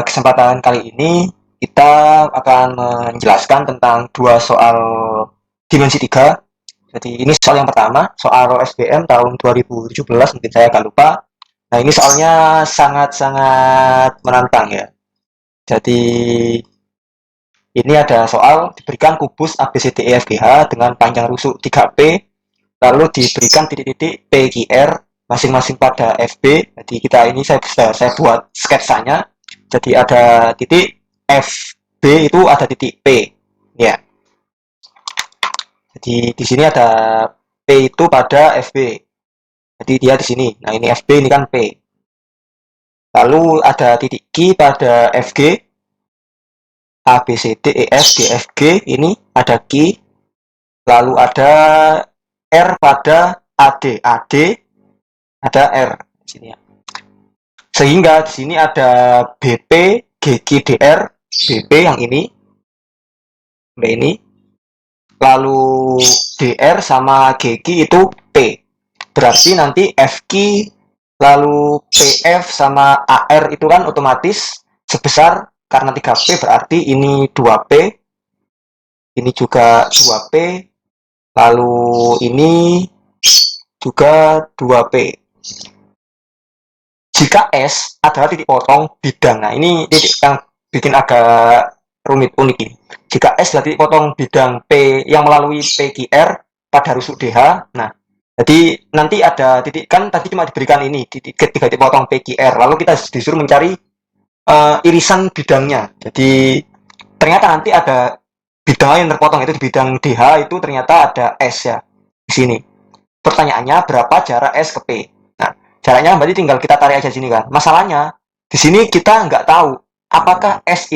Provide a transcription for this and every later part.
Kesempatan kali ini kita akan menjelaskan tentang dua soal dimensi 3. Jadi ini soal yang pertama, soal SBM tahun 2017, mungkin saya agak lupa. Nah, ini soalnya sangat-sangat menantang ya. Jadi ini ada soal diberikan kubus ABCDEFGH dengan panjang rusuk 3P, lalu diberikan titik-titik PQR masing-masing pada FB. Jadi saya buat sketsanya. Jadi ada titik FB itu ada titik P. Ya. Jadi di sini ada P itu pada FB. Jadi dia di sini. Nah, ini FB, ini kan P. Lalu ada titik Q pada FG. A, B, C, D, E, F, G, F, G. Ini ada Q. Lalu ada R pada AD. AD ada R di sini ya. Sehingga di sini ada BP, GQ, DR, BP yang ini. Lalu DR sama GQ itu P. Berarti nanti FQ lalu PF sama AR itu kan otomatis sebesar, karena 3P berarti ini 2P, ini juga 2P, lalu ini juga 2P. Jika S adalah titik potong bidang, nah ini titik yang bikin agak rumit, unik ini. Jika S adalah titik potong bidang P yang melalui PQR pada rusuk DH, nah jadi nanti ada titik, kan tadi cuma diberikan ini tiga titik potong PQR, lalu kita disuruh mencari irisan bidangnya. Jadi ternyata nanti ada bidang yang terpotong, itu di bidang DH itu ternyata ada S ya di sini. Pertanyaannya berapa jarak S ke P? Nah, jaraknya berarti tinggal kita tarik aja sini kan. Masalahnya di sini kita nggak tahu apakah S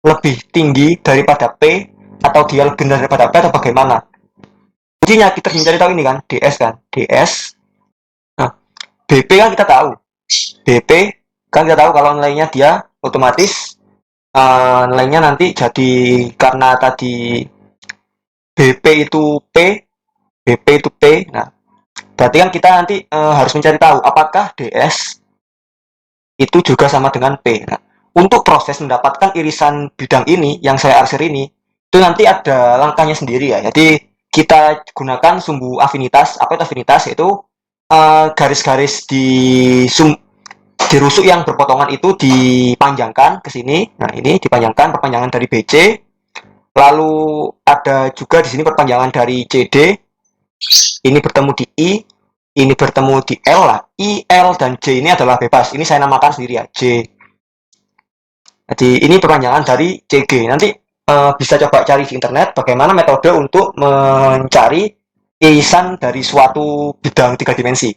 lebih tinggi daripada P atau dia lebih rendah daripada P atau bagaimana. Kuncinya kita mencari tahu ini kan, DS kan, DS. Nah, BP kan kita tahu. BP kan kita tahu kalau nilainya dia otomatis nilainya nanti jadi, karena tadi BP itu P, BP itu P. Nah, berarti kan kita nanti harus mencari tahu apakah DS itu juga sama dengan P. Nah, untuk proses mendapatkan irisan bidang ini yang saya arsir ini, itu nanti ada langkahnya sendiri ya. Jadi kita gunakan sumbu afinitas. Apa itu afinitas? Yaitu garis-garis di rusuk yang berpotongan itu dipanjangkan ke sini. Nah, ini dipanjangkan, perpanjangan dari BC. Lalu ada juga di sini perpanjangan dari CD. Ini bertemu di I, ini bertemu di L lah. I, L, dan J ini adalah bebas. Ini saya namakan sendiri ya, J. Jadi ini perpanjangan dari CG. Nanti bisa coba cari di internet bagaimana metode untuk mencari irisan dari suatu bidang 3 dimensi.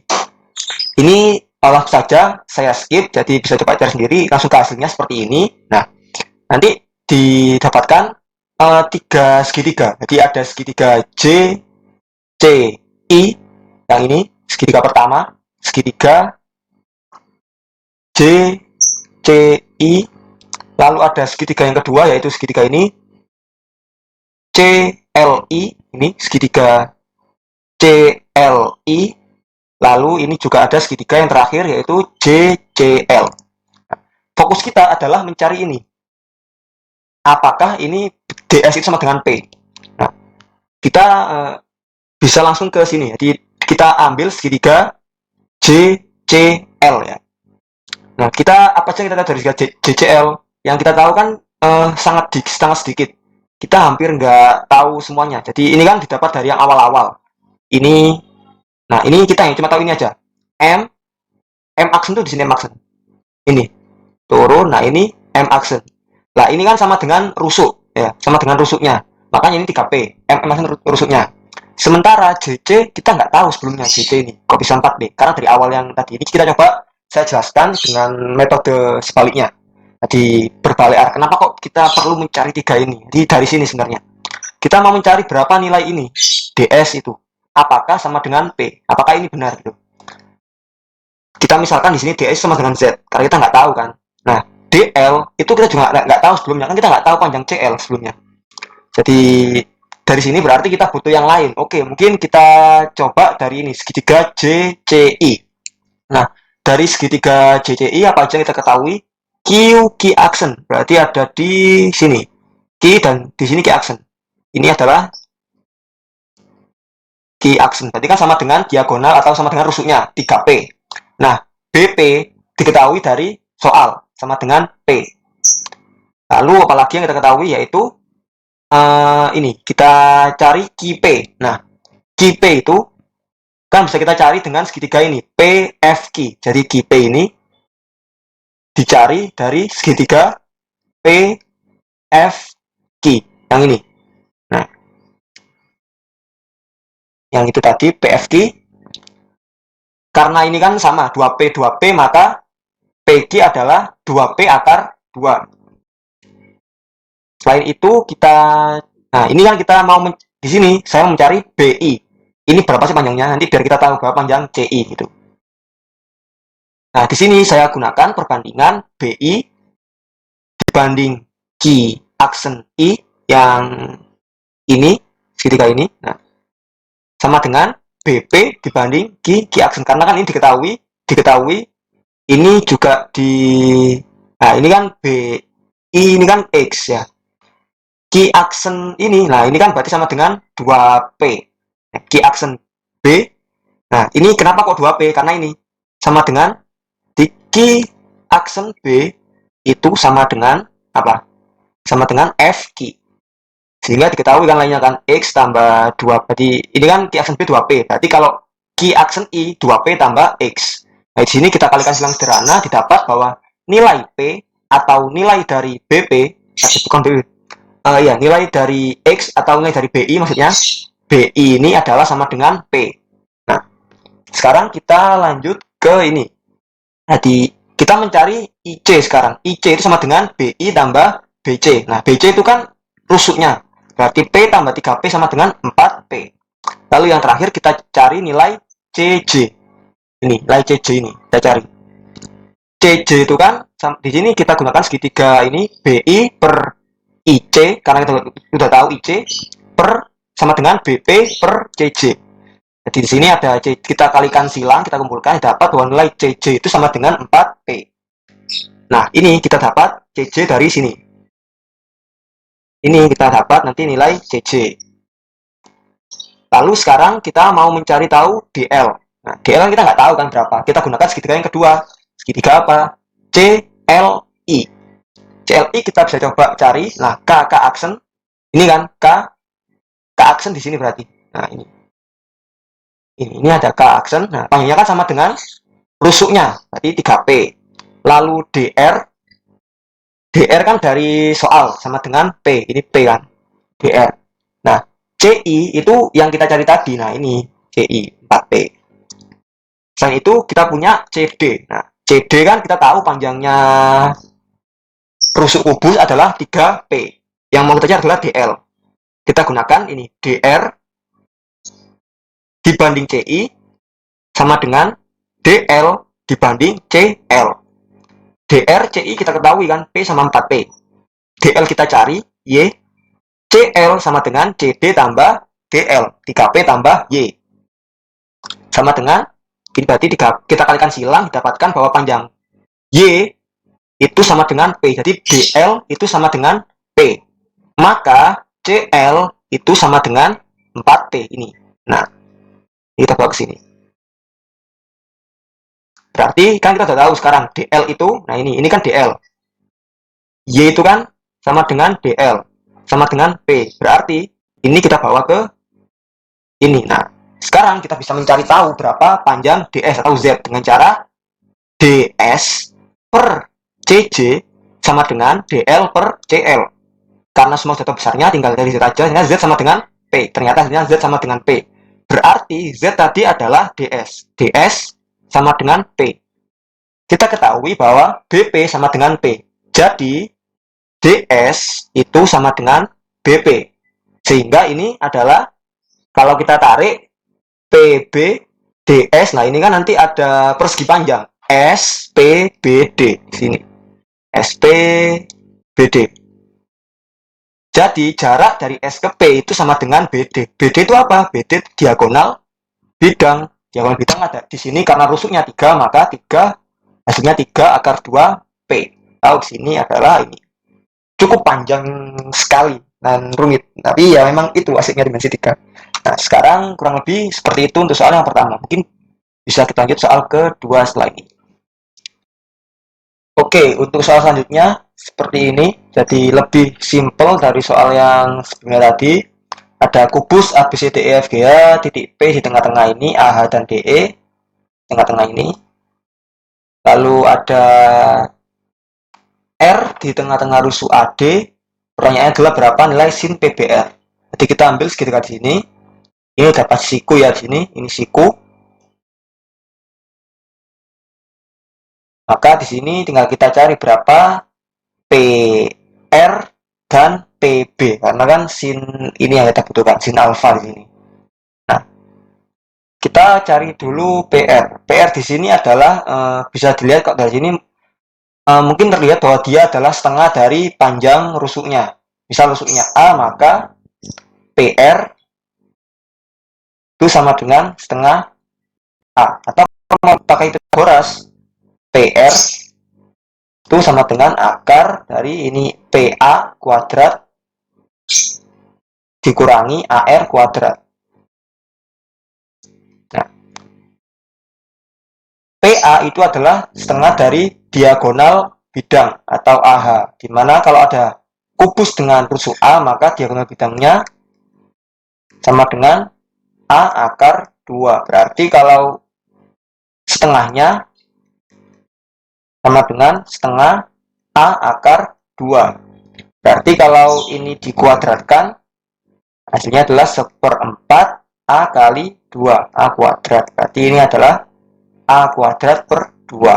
Ini langsung saja saya skip, jadi bisa coba cari sendiri, langsung ke hasilnya seperti ini. Nah, nanti didapatkan 3 segitiga. Jadi ada segitiga J, C, I, yang ini segitiga pertama, segitiga J, C, I. Lalu ada segitiga yang kedua, yaitu segitiga ini CLI, ini segitiga CLI. Lalu ini juga ada segitiga yang terakhir, yaitu JCL. Fokus kita adalah mencari ini. Apakah ini DS itu sama dengan P? Nah, kita bisa langsung ke sini. Jadi kita ambil segitiga JCL ya. Nah, kita apa saja kita tahu dari segitiga JCL? Yang kita tahu kan sangat sedikit. Kita hampir nggak tahu semuanya. Jadi ini kan didapat dari yang awal-awal. Nah ini kita yang cuma tahu ini aja. M aksen tuh di sini M aksen. Ini turun. Nah ini M aksen. Nah ini kan sama dengan rusuk ya, sama dengan rusuknya. Makanya ini 3P. M aksen rusuknya. Sementara JC kita nggak tahu sebelumnya JC ini kok bisa 4D. Karena dari awal yang tadi ini kita coba saya jelaskan dengan metode sebaliknya. Jadi berbalik arah. Kenapa kok kita perlu mencari 3 ini? Jadi dari sini sebenarnya. Kita mau mencari berapa nilai ini. DS itu. Apakah sama dengan P? Apakah ini benar gitu? Kita misalkan di sini DS sama dengan Z. Karena kita nggak tahu kan. Nah, DL itu kita juga nggak tahu sebelumnya. Kan kita nggak tahu panjang CL sebelumnya. Jadi dari sini berarti kita butuh yang lain. Oke, mungkin kita coba dari ini. Segitiga JCI. Nah, dari segitiga JCI apa aja yang kita ketahui? Q, Q aksen. Berarti ada di sini. Q dan di sini Q aksen. Ini adalah Q aksen. Berarti kan sama dengan diagonal atau sama dengan rusuknya, 3P. Nah, BP diketahui dari soal, sama dengan P. Lalu apalagi yang kita ketahui yaitu ini, kita cari QP. Nah, QP itu kan bisa kita cari dengan segitiga ini, PFQ. Jadi QP ini dicari dari segitiga PFQ yang ini. Nah, yang itu tadi PFQ. Karena ini kan sama 2P 2P, maka PQ adalah 2P akar 2. Selain itu kita, nah ini kan kita mau di sini saya mencari BI. Ini berapa sih panjangnya? Nanti biar kita tahu berapa panjang CI gitu. Nah di sini saya gunakan perbandingan BI dibanding Q aksen I yang ini segitiga ini. Nah sama dengan BP dibanding Q aksen, karena kan ini diketahui ini juga di, nah ini kan BI ini kan X ya. Q aksen ini, nah ini kan berarti sama dengan 2P. Q aksen B, nah ini kenapa kok 2P? Karena ini sama dengan di Q aksen B itu sama dengan apa? Sama dengan FQ. Sehingga diketahui kan lainnya kan X tambah 2, berarti ini kan Q aksen B 2P. Berarti kalau Q aksen I 2P tambah X. Nah di sini kita kalikan silang sederhana, didapat bahwa nilai P atau nilai dari BP, bukan BP, ya, nilai dari X atau nilai dari BI maksudnya, BI ini adalah sama dengan P. Nah, sekarang kita lanjut ke ini. Jadi, kita mencari IC sekarang. IC itu sama dengan BI tambah BC. Nah, BC itu kan rusuknya. Berarti P tambah 3P sama dengan 4P. Lalu yang terakhir kita cari nilai CJ. Ini, nilai CJ ini. Kita cari. CJ itu kan, di sini kita gunakan segitiga ini, BI per IC, karena kita sudah tahu IC per sama dengan BP per CJ. Jadi di sini ada kita kalikan silang, kita kumpulkan, dapat bahwa nilai CJ itu sama dengan 4P. Nah, ini kita dapat CJ dari sini. Ini kita dapat nanti nilai CJ. Lalu sekarang kita mau mencari tahu DL. Nah, DL kita nggak tahu kan berapa. Kita gunakan segitiga yang kedua. Segitiga apa? CLI. CLI kita bisa coba cari. Nah, K aksen. Ini kan K aksen di sini berarti. Nah, ini ada K aksen. Nah, panjangnya kan sama dengan rusuknya, berarti 3P. Lalu DR kan dari soal sama dengan P. Ini P kan. DR. Nah, CI itu yang kita cari tadi. Nah, ini CI 4P. Selain itu kita punya CD. Nah, CD kan kita tahu panjangnya rusuk kubus adalah 3P. Yang mau kita cari adalah DL. Kita gunakan ini DR dibanding CI sama dengan DL dibanding CL. DR, CI kita ketahui kan P sama 4P. DL kita cari Y. CL sama dengan CD tambah DL. 3P tambah Y. Sama dengan, ini berarti kita kalikan silang, didapatkan bahwa panjang Y itu sama dengan P. Jadi DL itu sama dengan P. Maka CL itu sama dengan 4P ini. Nah, kita bawa ke sini. Berarti kan kita sudah tahu sekarang DL itu, nah ini kan DL. Y itu kan sama dengan DL. Sama dengan P. Berarti ini kita bawa ke ini. Nah, sekarang kita bisa mencari tahu berapa panjang DS atau Z dengan cara DS per CJ sama dengan DL per CL. Karena semua data besarnya tinggal dari Z aja, sehingga Z sama dengan P. Ternyata Z sama dengan P. Berarti Z tadi adalah DS. DS sama dengan P. Kita ketahui bahwa BP sama dengan P. Jadi, DS itu sama dengan BP. Sehingga ini adalah, kalau kita tarik PB DS, nah ini kan nanti ada persegi panjang. SPBD di sini. SPBD. Jadi jarak dari S ke P itu sama dengan BD. BD itu apa? BD diagonal bidang. Diagonal bintang ada di sini karena rusuknya 3, maka 3 hasilnya 3 akar 2 P. Tahu di sini adalah ini. Cukup panjang sekali dan rumit. Tapi ya memang itu asiknya dimensi 3. Nah, sekarang kurang lebih seperti itu untuk soal yang pertama. Mungkin bisa kita lanjut soal kedua setelah ini. Oke, untuk soal selanjutnya seperti ini. Jadi lebih simple dari soal yang sebelumnya tadi. Ada kubus A, B, C, D, E, F, G, H, titik P di tengah-tengah ini, A, H, dan D, E. Tengah-tengah ini. Lalu ada R di tengah-tengah rusuk AD. Pertanyaannya adalah berapa nilai sin PBR. Jadi kita ambil segitiga di sini. Ini dapat siku ya di sini. Ini siku. Maka di sini tinggal kita cari berapa PR dan PB. Karena kan sin ini yang kita butuhkan, sin alfa di sini. Nah, kita cari dulu PR. PR di sini adalah bisa dilihat kok dari sini mungkin terlihat bahwa dia adalah setengah dari panjang rusuknya. Misal rusuknya A, maka PR itu sama dengan setengah A. Atau mau pakai Pythagoras, PR itu sama dengan akar dari ini PA kuadrat dikurangi AR kuadrat. Nah, PA itu adalah setengah dari diagonal bidang atau AH, dimana kalau ada kubus dengan rusuk A, maka diagonal bidangnya sama dengan A akar 2. Berarti kalau setengahnya sama dengan setengah A akar 2. Berarti kalau ini dikuadratkan, hasilnya adalah 1/4 A kali 2, A kuadrat. Berarti ini adalah A kuadrat per 2.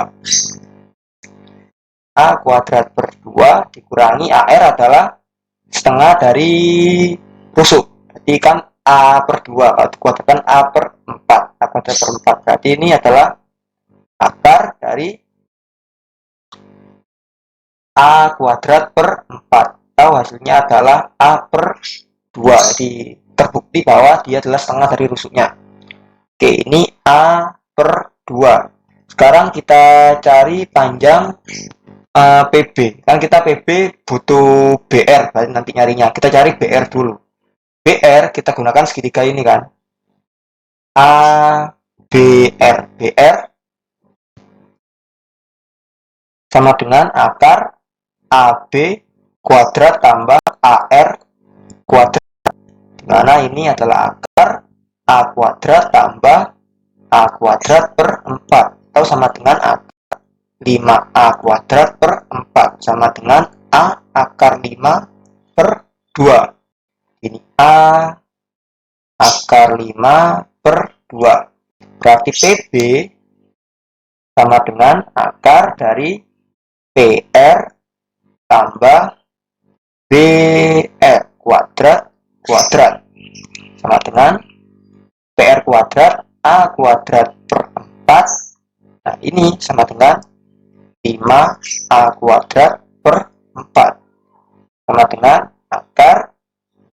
A kuadrat per 2 dikurangi AR adalah setengah dari rusuk. Berarti kan A per 2. Kalau dikuadratkan A per 4. A kuadrat per 4. Berarti ini adalah akar dari A kuadrat per 4. Atau hasilnya adalah A per 2. Jadi terbukti bahwa dia adalah setengah dari rusuknya. Oke, ini A per 2. Sekarang kita cari panjang PB. Kan kita PB butuh BR, berarti nanti nyarinya. Kita cari BR dulu. BR kita gunakan segitiga ini kan. ABR. BR sama dengan akar AB kuadrat tambah AR kuadrat. Dimana ini adalah akar A kuadrat tambah A kuadrat per 4. Atau sama dengan akar 5A kuadrat per 4 sama dengan A akar 5 per 2. Ini A akar 5 per 2. Berarti PB sama dengan akar dari PR tambah BR kuadrat sama dengan PR kuadrat A kuadrat per 4. Nah, ini sama dengan 5A kuadrat per 4 sama dengan akar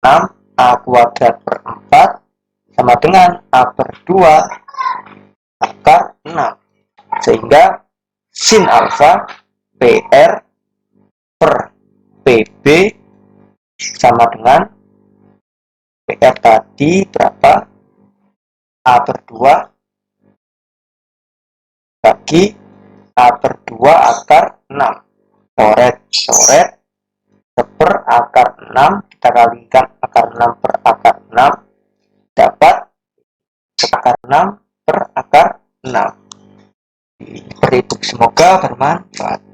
6A kuadrat per 4 sama dengan A per 2 akar 6. Sehingga sin alfa PR per PB sama dengan PR tadi berapa? A per 2 bagi A per 2 akar 6. Coret. Per akar 6 kita kalikan akar 6 per akar 6 dapat akar 6 per akar 6. Seperti itu, semoga bermanfaat.